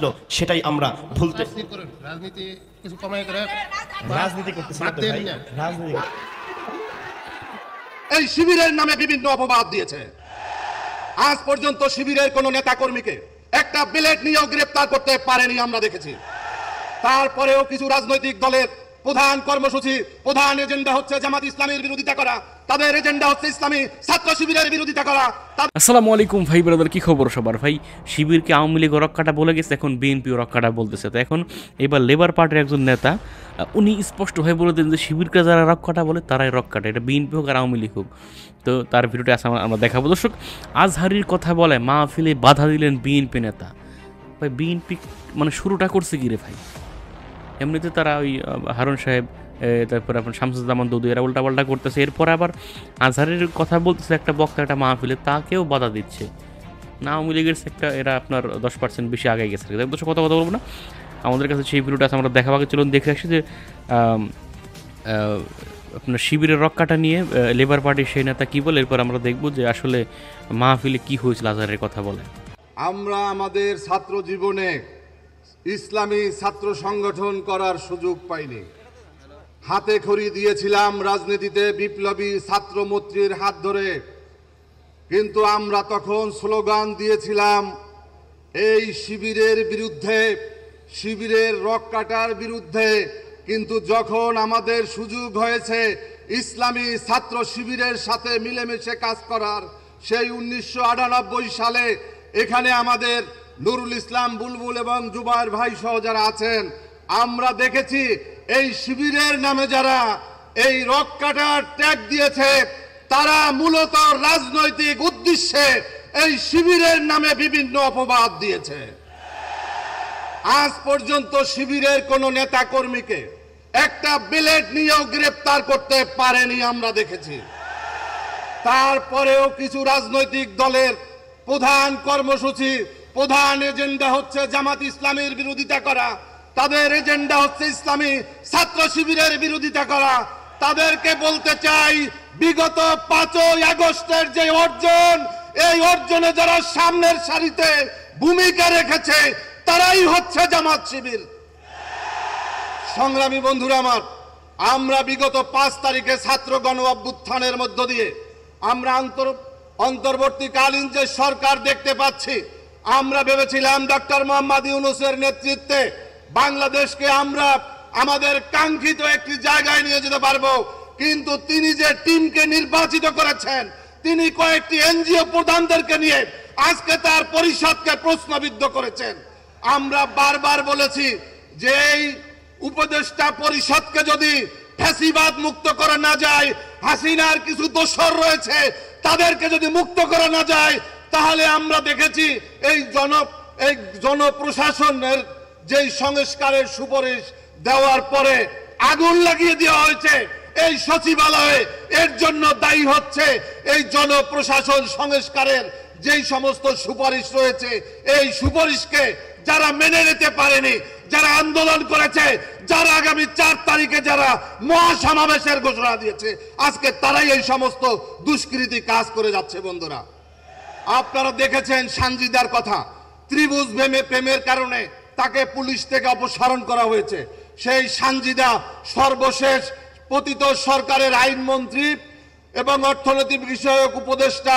ছিল সেটাই আমরা ভুলতে রাজনীতি কিছু কমাই করে রাজনীতি করতেছি না তো ভাই, রাজনীতি এই শিবিরের নামে বিভিন্ন অপবাদ দিয়েছে। আজ পর্যন্ত শিবিরের কোন নেতা কর্মীকে একটা বিলেট নিয়েও গ্রেফতার করতে পারেনি আমরা দেখেছি। তারপরেও কিছু রাজনৈতিক দলের প্রধান কর্মসূচি, প্রধান এজেন্ডা হচ্ছে জামাত ইসলামের বিরোধিতা করা, তাদের এজেন্ডা হচ্ছে ইসলামী ছাত্র শিবিরের বিরোধিতা করা। আসসালামু আলাইকুম ভাই ব্রাদার, কি খবর সবার? ভাই শিবিরকে আওয়ামী লীগ রক্ষাটা বলে গেছে, এখন বিএনপি রক্ষাটা বলতেছে। তো এখন এবার লেবার পার্টির একজন নেতা উনি স্পষ্ট হয়ে বলে দেন যে শিবিরকে যারা রক্ষাটা বলে তারাই রক্ষাটা, এটা বিএনপি হোক আর আওয়ামী লীগ হোক। তো তার ভিডিওটা আসলে আমরা দেখাবো। দর্শক, আজহারির কথা বলে মাহফিলে বাধা দিলেন বিএনপি নেতা। ভাই বিএনপি মানে শুরুটা করছে কি রে ভাই? এমনিতে তারা ওই হারুন সাহেব, তারপরে আপনার শামসুজ্জামান দুদু এরা উল্টাপাল্টা করতেছে, এরপর আবার আজহারের কথা বলতেছে একটা বক্তা একটা মাহফিলে, তাকেও বাধা দিচ্ছে না। আওয়ামী লীগের একটা এরা আপনার 10% বেশি আগে গেছে। দর্শক কথা বলবো না, আমাদের কাছে সেই ভিডিওটা আমরা দেখাবাকে চলুন দেখে আসি যে আপনার শিবিরের রক্ষাটা নিয়ে লেবার পার্টির সেই নেতা কী বলে, এরপর আমরা দেখব যে আসলে মাহফিলে কী হয়েছিল আজহারের কথা বলে। আমরা আমাদের ছাত্র জীবনে ইসলামী ছাত্র সংগঠন করার সুযোগ পাইনি। হাতে খড়ি দিয়েছিলাম রাজনীতিতে বিপ্লবী ছাত্র মৈত্রীর হাত ধরে, কিন্তু আমরা তখন স্লোগান দিয়েছিলাম এই শিবিরের বিরুদ্ধে, শিবিরের রক্ষাটার বিরুদ্ধে। কিন্তু যখন আমাদের সুযোগ হয়েছে ইসলামী ছাত্র শিবিরের সাথে মিলেমিশে কাজ করার, সেই 1998 সালে এখানে আমাদের নুরুল ইসলাম বুলবুল এবং জুবায়ের ভাই সহ যারা আছেন, আমরা দেখেছি এই শিবিরের নামে যারা এই রক্ষাটার ত্যাগ দিয়েছে তারা মূলত রাজনৈতিক উদ্দেশ্যে এই শিবিরের নামে বিভিন্ন অপবাদ দিয়েছে। আজ পর্যন্ত শিবিরের কোন নেতা কর্মীকে একটা বিলেট নিয়েও গ্রেফতার করতে পারেনি আমরা দেখেছি। তারপরেও কিছু রাজনৈতিক দলের প্রধান কর্মসূচি, প্রধান এজেন্ডা হচ্ছে জামাত ইসলামের বিরোধিতা করা, তাদের এজেন্ডা হচ্ছে ইসলামী ছাত্র শিবিরের বিরোধিতা করা। তাদেরকে বলতে চাই, বিগত 5ই আগস্টের যে অর্জন, এই অর্জনে যারা সামনের সারিতে ভূমিকা রেখেছে তারাই হচ্ছে জামাত শিবির। সংগ্রামী বন্ধুরা আমার, আমরা বিগত 5 তারিখে ছাত্র গণ অভ্যুত্থানের মধ্য দিয়ে আমরা অন্তর্বর্তীকালীন যে সরকার দেখতে পাচ্ছি, আমরা ভেবেছিলাম ডক্টর মোহাম্মদ ইউনূসের নেতৃত্বে বাংলাদেশকে আমরা আমাদের কাঙ্ক্ষিত একটি জায়গায় নিয়ে যেতে পারবো। কিন্তু তিনি যে টিমকে নির্বাচিত করেছেন, তিনি কয়েকটি এনজিও প্রধানদেরকে নিয়ে আজকে তার পরিষদকে প্রশ্নবিদ্ধ করেছেন। আমরা বারবার বলেছি যে এই উপদেষ্টা পরিষদকে যদি ফ্যাসিবাদ মুক্ত করা না যায়, হাসিনার কিছু দোসর রয়েছে তাদেরকে যদি মুক্ত করা না যায়, তাহলে আমরা দেখেছি এই জনপ্রশাসনের যেই সংস্কারের সুপারিশ দেওয়ার পরে আগুন লাগিয়ে দেওয়া হয়েছে এই সচিবালয়ে। এর জন্য দায়ী হচ্ছে এই জনপ্রশাসন সংস্কারের যেই সমস্ত সুপারিশ রয়েছে, এই সুপারিশকে যারা মেনে নিতে পারেনি, যারা আন্দোলন করেছে, যারা আগামী 4 তারিখে যারা মহাসমাবেশের ঘোষণা দিয়েছে, আজকে তারাই এই সমস্ত দুষ্কৃতি কাজ করে যাচ্ছে। বন্ধুরা, আপনারা দেখেছেন সানজিদার কথা, ত্রিভুজ প্রেমের কারণে তাকে পুলিশ থেকে অপসারণ করা হয়েছে। সেই সানজিদা সর্বশেষ পতিত সরকারের আইনমন্ত্রী এবং অর্থনৈতিক বিষয়ক উপদেষ্টা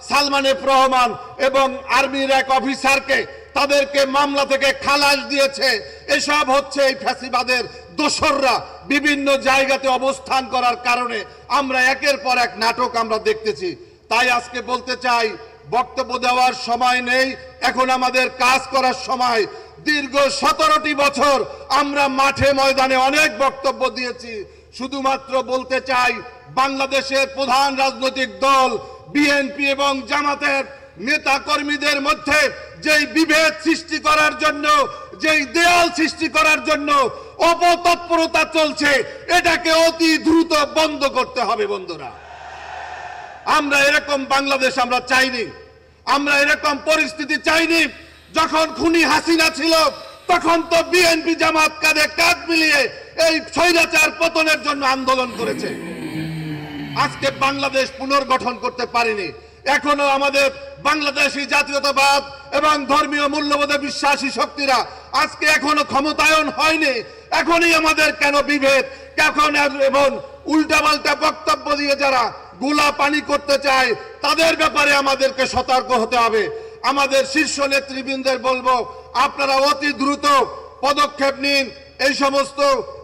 সালমান এফ রহমান এবং আর্মির এক অফিসারকে তাদেরকে মামলা থেকে খালাস দিয়েছে। এসব হচ্ছে এই ফ্যাসিবাদের দোসররা বিভিন্ন জায়গাতে অবস্থান করার কারণে আমরা একের পর এক নাটক আমরা দেখতেছি। তাই আজকে বলতে চাই, বক্তব্য দেওয়ার সময় নেই, এখন আমাদের কাজ করার সময়। দীর্ঘ 17টি বছর আমরা মাঠে ময়দানে অনেক বক্তব্য দিয়েছি। শুধুমাত্র বলতে চাই, বাংলাদেশের প্রধান রাজনৈতিক দল বিএনপি এবং জামাতের নেতা কর্মীদের মধ্যে যেই বিভেদ সৃষ্টি করার জন্য, যেই দেয়াল সৃষ্টি করার জন্য অপতৎপরতা চলছে, এটাকে অতি দ্রুত বন্ধ করতে হবে। বন্ধুরা, আমরা এরকম বাংলাদেশ আমরা চাইনি, আমরা এরকম পরিস্থিতি চাইনি। যখন খুনি হাসিনা ছিল তখন তো বিএনপি জামাত কাঁধে কাঁধ মিলিয়ে এই স্বৈরাচার পতনের জন্য আন্দোলন করেছে। আজকে বাংলাদেশ পুনর্গঠন করতে পারেনি। এখনো আমাদের বাংলাদেশি জাতীয়তাবাদ এবং ধর্মীয় মূল্যবোধে বিশ্বাসী শক্তিরা আজকে এখনো ক্ষমতায়ন হয়নি। এখনই আমাদের কেন বিভেদ, কখন এবং উল্টাপাল্টা বক্তব্য দিয়ে যারা গোলা পানি করতে চায় তাদের ব্যাপারে আমাদেরকে সতর্ক হতে হবে। আমাদের শীর্ষ নেতৃবৃন্দের বলবো, আপনারা অতি দ্রুত পদক্ষেপ নিন। এই সমস্ত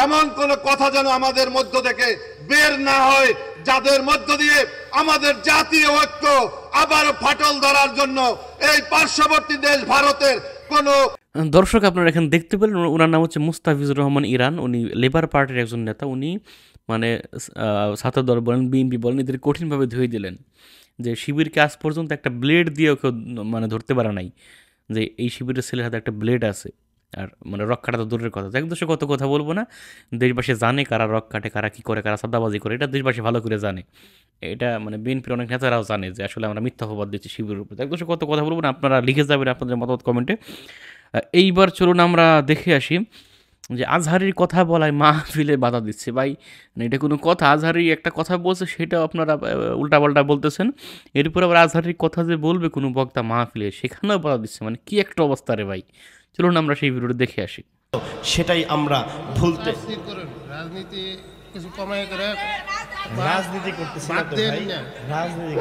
এমন কোন কথা যেন আমাদের মধ্য থেকে বের না হয়, যাদের মধ্য দিয়ে আমাদের জাতীয় ঐক্য আবার ফাটল ধরার জন্য এই পার্শ্ববর্তী দেশ ভারতের কোন দর্শক আপনারা এখানে দেখতে পেলেন, ওনার নাম হচ্ছে মুস্তাফিজুর রহমান ইরান। উনি লেবার পার্টির একজন নেতা। উনি মানে ছাত্রদল বলেন, বিএনপি বলেন, এদের কঠিনভাবে ধুয়ে দিলেন যে শিবিরকে আজ পর্যন্ত একটা ব্লেড দিয়ে কেউ মানে ধরতে পারে নাই, যে এই শিবিরের ছেলের হাতে একটা ব্লেড আছে। আর মানে রক কাটা তো দূরের কথা, এক দেশে কত কথা বলবো না, দেশবাসী জানে কারা রক কাটে, কারা কী করে, কারা সাদাবাজি করে, এটা দেশবাসী ভালো করে জানে। এটা মানে বিএনপির অনেক নেতারাও জানে যে আসলে আমরা মিথ্যা অপবাদ দিচ্ছি শিবিরের উপরে। এক দেশে কত কথা বলবো না, আপনারা লিখে যাবেন আপনাদের মতামত কমেন্টে। এইবার চলুন আমরা দেখে আসি যে আজহারির কথা বলায় মাহফিলে বাধা দিচ্ছে। ভাই এটা কোনো কথা? আজহারি একটা কথা বলছে, সেটাও আপনারা উল্টাপাল্টা বলতেছেন। এরপর আবার আজহারির কথা যে বলবে কোনো বক্তা মাহফিলে, সেখানেও বাধা দিচ্ছে। মানে কি একটা অবস্থা রে ভাই। চলুন আমরা সেই ভিডিওটা দেখে আসি। সেটাই আমরা ভুলতে স্থির করুন, রাজনীতি কিছু কমাই করে রাজনীতি করতেছি না বাদ তো দেন ভাই, না। রাজনীতি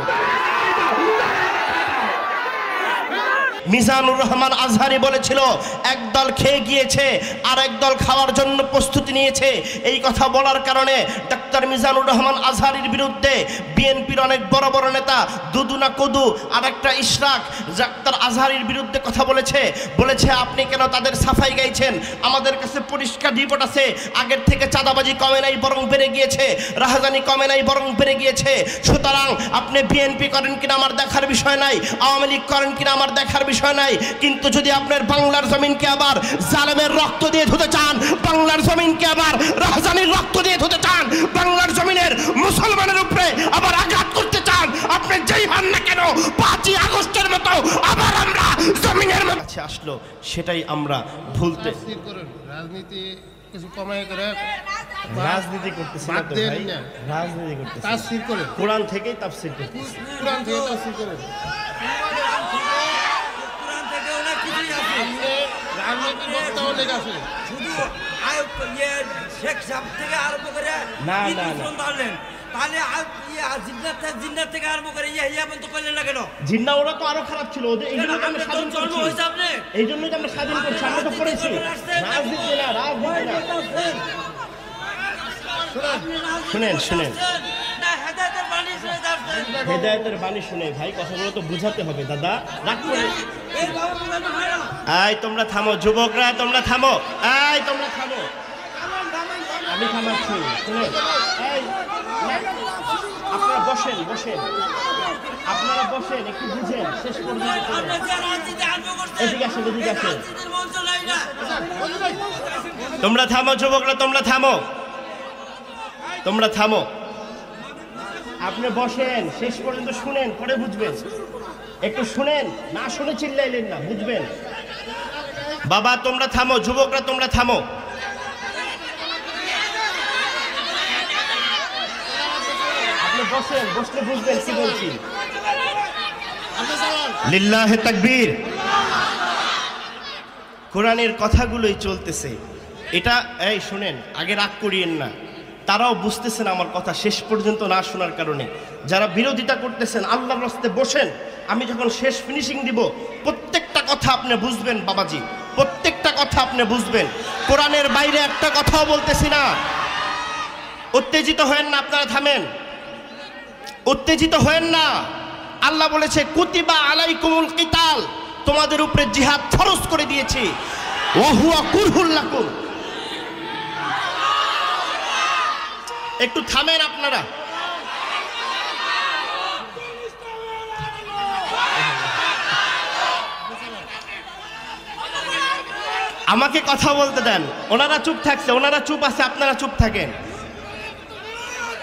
মিজানুর রহমান আজহারি বলেছিল একদল খেয়ে গিয়েছে আর একদল খাওয়ার জন্য প্রস্তুতি নিয়েছে। এই কথা বলার কারণে ডাক্তার মিজানুর রহমান আজহারির বিরুদ্ধে বিএনপির অনেক বড় বড় নেতা দুদুনা কদু আর একটা ইশরাক ডাক্তার আজহারির বিরুদ্ধে কথা বলেছে। আপনি কেন তাদের সাফাই গাইছেন? আমাদের কাছে পরিষ্কার রিপোর্ট আছে, আগের থেকে চাঁদাবাজি কমে নাই বরং বেড়ে গিয়েছে, রাহাজানি কমে নাই বরং বেড়ে গিয়েছে। সুতরাং আপনি বিএনপি করেন কিনা আমার দেখার বিষয় নাই, আওয়ামী লীগ করেন কিনা আমার দেখার বিষয় নাই, কিন্তু যদি আপনার বাংলার জমিনকে আবার জালেমের রক্ত দিয়ে ধুতে চান, বাংলার জমিনকে আবার রাহাজানির রক্ত দিয়ে ধুতে চান, বাংলার জমিনের মুসলমানের উপরে আবার আঘাত করতে চান, আপনি যেই হন না কেন 5ই আগস্টের মতো আবার আমরা জমিনের কাছে আসলো, সেটাই আমরা ভুলতে স্থির করুন, রাজনীতি কিছু কমাই করে রাজনীতি করতেছি না বাদ তো দেন ভাই, না। রাজনীতি করতেছি না। তাফসীর করেন, কোরআন থেকেই তাফসীর করতেছি। কোরআন থেকে তাফসীর করেন। আপনি রাজনৈতিক বক্তা অনেক আছে, শুধু আয়ুব শেখ সাহেব থেকে আরম্ভ করে না, ঈদ না, না। উসমান ধরলেন, তাহলে জিন্নাত থেকে আরম্ভ করে ইয়া পর্যন্ত করলেন না কেন? জিন্না ওরা তো আরো খারাপ ছিল, ওদের এই জন্য তো আমরা স্বাধীন জন্ম করছি, হয়েছে আপনি এই জন্যই তো আমরা স্বাধীন করছি, আমরা তো করেছি। রাজনীতি না, রাজনীতি না। শুনেন শুনেন, না হেদায়েতের বাণী শুনে যাচ্ছেন। হেদায়েতের বাণী শুনে ভাই কথাগুলো তো বুঝাতে হবে দাদা, রাগ করে। এই বাবা বোঝানো হয় না। এই তোমরা থামো, যুবকরা তোমরা থামো, এই তোমরা থামো, আমি থামাচ্ছি। শুনেন, এই না, আপনারা বসেন বসেন, আপনারা বসেন, একটু বুঝেন, শেষ পর্যন্ত শুনেন। আপনি যে রাজনীতি আরম্ভ করছেন, এদিকে আসেন, এদিকে আসেন। রাজনীতির মঞ্চ নাই না। তোমরা থামো যুবকরা, তোমরা থামো, তোমরা থামো, আপনি বসেন, শেষ পর্যন্ত শুনেন, পরে বুঝবেন। একটু শুনেন, না শুনে চিল্লাইলেন না, বুঝবেন। বাবা তোমরা থামো, যুবকরা তোমরা থামো। আপনি বসেন, বসলে বুঝবেন কি বলছি। লিল্লাহে তাকবীর। কোরআনের কথাগুলোই চলতেছে। এটা এই শুনেন, আগে রাগ করিয়েন না, তারাও বুঝতেছেন আমার কথা শেষ পর্যন্ত না শোনার কারণে। যারা বিরোধিতা করতেছেন আল্লাহর রাস্তায় বসেন, আমি যখন শেষ ফিনিশিং দিব প্রত্যেকটা কথা আপনি বুঝবেন বাবাজি, প্রত্যেকটা কথা আপনি বুঝবেন। কোরআনের বাইরে একটা কথাও বলতেছি না। উত্তেজিত হয়েন না, আপনারা থামেন, উত্তেজিত হয়েন না। আল্লাহ বলেছে কুতিবা আলাইকুমুল কিতাল, তোমাদের উপরে জিহাদ ফরজ করে দিয়েছি, ওয়া হুয়া কুরহুল লাকুম। একটু থামেন আপনারা। আমাকে কথা বলতে দেন। ওনারা চুপ থাকছে, ওনারা চুপ আছে, আপনারা চুপ থাকেন।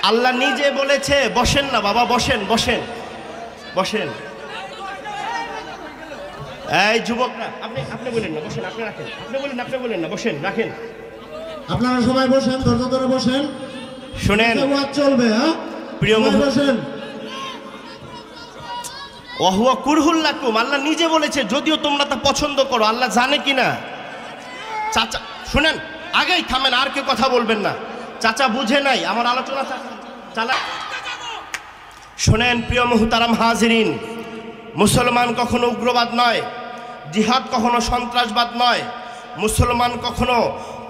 আল্লাহ নিজে বলেছে বসেন না বাবা, বসেন বসেন বসেন। এই যুবকরা, আপনি আপনি বলেন না, বসেন, আপনি রাখেন, আপনি বলেন না, বসেন, রাখেন। আপনারা সবাই বসেন, ধৈর্য ধরে বসেন, শুনেন ওয়াজ চলবে। হ্যাঁ প্রিয় সবাই বসেন। ওয়াহুয়া কুরহুল লাকুম, আল্লাহ নিজে বলেছে, যদিও তোমরা তা পছন্দ করো। আল্লাহ জানে কি না? চাচা শুনেন, আগেই থামেন, আর কেউ কথা বলবেন না। চাচা বুঝে নাই আমার আলোচনা, চালা শোনেন। প্রিয় মুহতারাম হাজিরিন, মুসলমান কখনো উগ্রবাদ নয়, জিহাদ কখনো সন্ত্রাসবাদ নয়, মুসলমান কখনো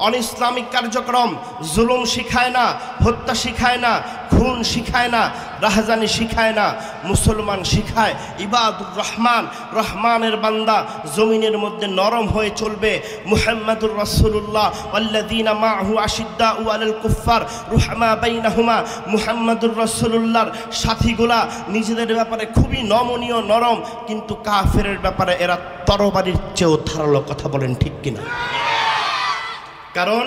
অনইসলামিক কার্যক্রম, জুলুম শিখায় না, হত্যা শিখায় না, খুন শিখায় না, রাহজানি শিখায় না। মুসলমান শিখায় ইবাদুর রহমান, রহমানের বান্দা জমিনের মধ্যে নরম হয়ে চলবে। মুহাম্মাদুর রাসূলুল্লাহ ওয়াল্লাযীনা মাআহু আশিদ্দাউ আলাল কুফফার রুহামা বাইনাহুমা। মুহাম্মাদুর রাসূলুল্লাহর সাথীগুলা নিজেদের ব্যাপারে খুবই নমনীয়, নরম, কিন্তু কাফেরের ব্যাপারে এরা তরবারির চেয়েও ধারালো। কথা বলেন ঠিক কিনা? কারণ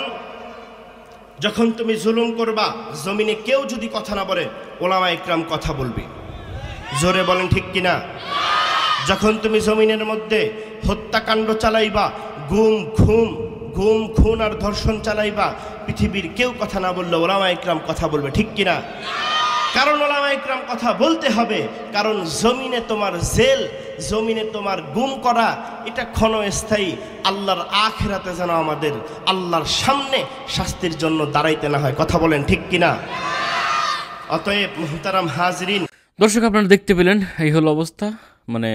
যখন তুমি জুলুম করবা, জমিনে কেউ যদি কথা না বলে, ওলামা ইকরাম কথা বলবে। জোরে বলেন ঠিক কিনা? যখন তুমি জমিনের মধ্যে হত্যাকাণ্ড চালাইবা, গুম খুন আর ধর্ষণ চালাইবা, পৃথিবীর কেউ কথা না বললে ওলামা ইকরাম কথা বলবে। ঠিক কিনা? কারণ ওলামা ইকরাম কথা বলতে হবে, কারণ জমিনে তোমার জেল, জমিনে তোমার গুম করা, এটা ক্ষণস্থায়ী। আল্লাহর আখিরাতে যেন আমাদের আল্লাহর সামনে শাস্তির জন্য দাঁড়াইতে না হয়। কথা বলেন ঠিক কিনা? অতএব মুহতারাম হাজরিন, দর্শক আপনারা দেখতে পেলেন, এই হলো অবস্থা। মানে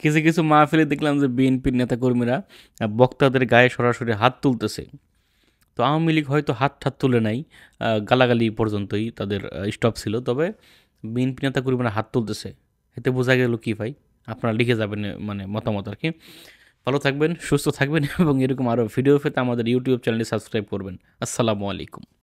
কিছু কিছু মাহফিলে দেখলাম যে বিএনপির নেতাকর্মীরা বক্তাদের গায়ে সরাসরি হাত তুলতেছে। তো আওয়ামী লীগ হয়তো হাত তুলে নাই, গালাগালি পর্যন্তই তাদের স্টপ ছিল, তবে বিএনপি নেতাকর্মীরা হাত তুলতেছে। এতে বোঝা গেল কি ভাই? আপনারা লিখে যাবেন মানে মতামত আর কি। ভালো থাকবেন, সুস্থ থাকবেন এবং এরকম আরও ভিডিও পেতে আমাদের ইউটিউব চ্যানেলটি সাবস্ক্রাইব করবেন। আসসালামু আলাইকুম।